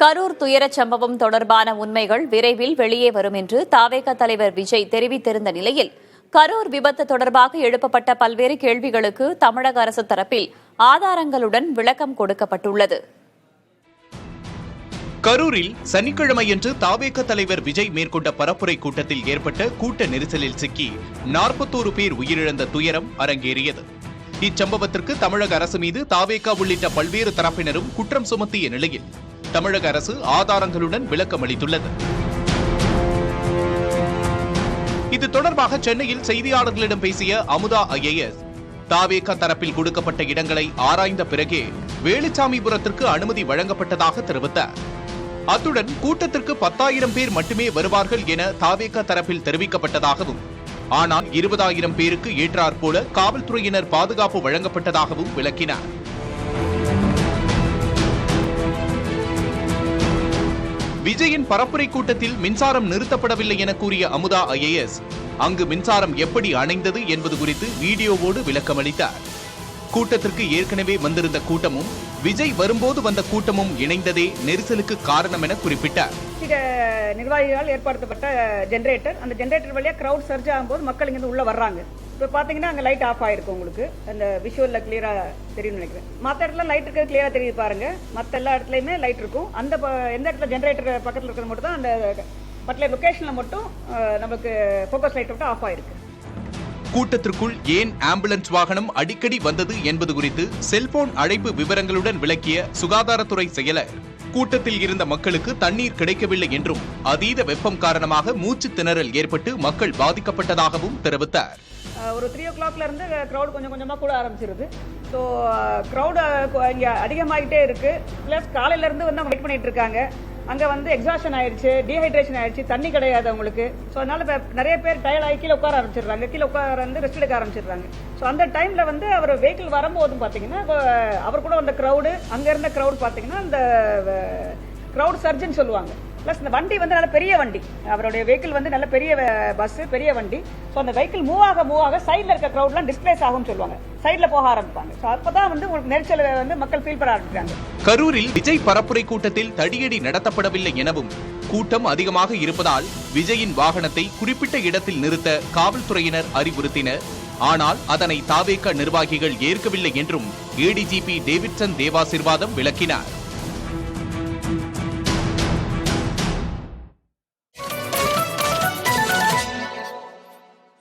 கரூர் துயரச் சம்பவம் தொடர்பான உண்மைகள் விரைவில் வெளியே வரும் என்று தவேக தலைவர் விஜய் தெரிவித்திருந்த நிலையில் கரூர் விபத்து தொடர்பாக எழுப்பப்பட்ட பல்வேறு கேள்விகளுக்கு தமிழக அரசு தரப்பில் ஆதாரங்களுடன் விளக்கம் கொடுக்கப்பட்டுள்ளது. கரூரில் சனிக்கிழமையன்று தவேக தலைவர் விஜய் மேற்கொண்ட பரப்புரை கூட்டத்தில் ஏற்பட்ட கூட்ட நெரிசலில் சிக்கி 41 பேர் உயிரிழந்த துயரம் அரங்கேறியது. இச்சம்பவத்திற்கு தமிழக அரசு மீது தவேக உள்ளிட்ட பல்வேறு தரப்பினரும் குற்றம் சுமத்திய நிலையில் தமிழக அரசு ஆதாரங்களுடன் விளக்கம் அளித்துள்ளது. இது தொடர்பாக சென்னையில் செய்தியாளர்களிடம் பேசிய அமுதா IAS, தவேக தரப்பில் கொடுக்கப்பட்ட இடங்களை ஆராய்ந்த பிறகே வேலுச்சாமிபுரத்திற்கு அனுமதி வழங்கப்பட்டதாக தெரிவித்தார். அத்துடன் கூட்டத்திற்கு 10,000 பேர் மட்டுமே வருவார்கள் என தவேக தரப்பில் தெரிவிக்கப்பட்டதாகவும், ஆனால் 20,000 பேருக்கு ஏற்றாற்போல காவல்துறையினர் பாதுகாப்பு வழங்கப்பட்டதாகவும் விளக்கினார். விஜயின் பரப்புரை கூட்டத்தில் மின்சாரம் நிறுத்தப்படவில்லை என கூறிய அமுதா IAS, அங்கு மின்சாரம் எப்படி அணைந்தது என்பது குறித்து வீடியோவோடு விளக்கமளித்தார். கூட்டத்திற்கு ஏற்கனவே வந்திருந்த கூட்டமும் விஜய் வரும்போது வந்த கூட்டமும் இணைந்ததே நெரிசலுக்கு காரணம் என குறிப்பிட்டார். நிர்வாகிகளால் ஏற்படுத்தப்பட்ட ஜெனரேட்டர், அந்த ஜெனரேட்டர் வழியா கிரவுட் சர்ஜ் ஆகும்போது மக்கள் இங்க உள்ள வர்றாங்க. இப்போ பாத்தீங்கன்னா அங்க லைட் ஆஃப் ஆயிருக்கும், உங்களுக்கு அந்த விஷுவல்ல கிளியரா தெரியும் நினைக்கிறேன். மற்ற இடத்துல லைட் இருக்கிறது கிளியரா தெரியுது பாருங்க. மற்ற எல்லா இடத்துலயுமே லைட் இருக்கும். அந்த எந்த இடத்துல ஜெனரேட்டர் பக்கத்தில் இருக்கிறது மட்டும் தான் அந்த பர்டிகுலர் லொகேஷன்ல மட்டும் நமக்கு ஃபோக்கஸ் லைட் மட்டும் ஆஃப் ஆயிருக்கு. கூட்டத்திற்குள் ஏன் ஆம்புலன்ஸ் வாகனம் அடிக்கடி வந்தது என்பது குறித்து செல்போன் அழைப்பு விவரங்களுடன் விளக்கிய சுகாதாரத்துறை செயலர், கூட்டத்தில் இருந்த மக்களுக்கு தண்ணீர் கிடைக்கவில்லை என்றும் அதீத வெப்பம் காரணமாக மூச்சு திணறல் ஏற்பட்டு மக்கள் பாதிக்கப்பட்டதாகவும் தெரிவித்தார். ஒரு 3 o'clockல இருந்து கிரௌட் கொஞ்சம் கொஞ்சமா கூட ஆரம்பிச்சிருது. ஸோ கிரௌட் இங்கே அதிகமாகிட்டே இருக்கு. பிளஸ் காலையில இருந்து வந்து வெயிட் பண்ணிட்டு இருக்காங்க. அங்க வந்து எக்ஸாஷன் ஆயிடுச்சு, டீஹைட்ரேஷன் ஆயிடுச்சு, தண்ணி கிடையாது அவங்களுக்கு. ஸோ அதனால நிறைய பேர் டயர்ட் ஆகி கீழே உட்கார ஆரம்பிச்சிடுறாங்க. கீழே உட்கார வந்து ரெஸ்ட் எடுக்க ஆரம்பிச்சிடுறாங்க. ஸோ அந்த டைம்ல வந்து அவர் வெஹிக்கிள் வரும்போது பாத்தீங்கன்னா அவர் கூட வந்த கிரௌடு, அங்க இருந்த கிரௌட் பாத்தீங்கன்னா இந்த கிரௌட் சர்ஜன் சொல்லுவாங்க. பிளஸ் இந்த வண்டி வந்து நல்ல பெரிய வண்டி, அவருடைய வெஹிக்கிள் வந்து நல்ல பெரிய பஸ், பெரிய வண்டி. ஸோ அந்த வெஹிக்கிள் மூவ் ஆக சைட்ல இருக்க கிரௌட்லாம் டிஸ்பிளேஸ் ஆகும்னு சொல்லுவாங்க. சைட்ல போக ஆரம்பிப்பாங்க. ஸோ அப்பதான் வந்து உங்களுக்கு நெரிசல் வந்து மக்கள் ஃபீல் பண்ண ஆரம்பிச்சாங்க. கரூரில் விஜய் பரப்புரை கூட்டத்தில் தடியடி நடத்தப்படவில்லை எனவும், கூட்டம் அதிகமாக இருப்பதால் விஜயின் வாகனத்தை குறிப்பிட்ட இடத்தில் நிறுத்த காவல்துறையினர் அறிவுறுத்தினர். ஆனால் அதனை தவேக நிர்வாகிகள் ஏற்கவில்லை என்றும் ADGP டேவிட்சன் தேவாசீர்வாதம் விளக்கினார்.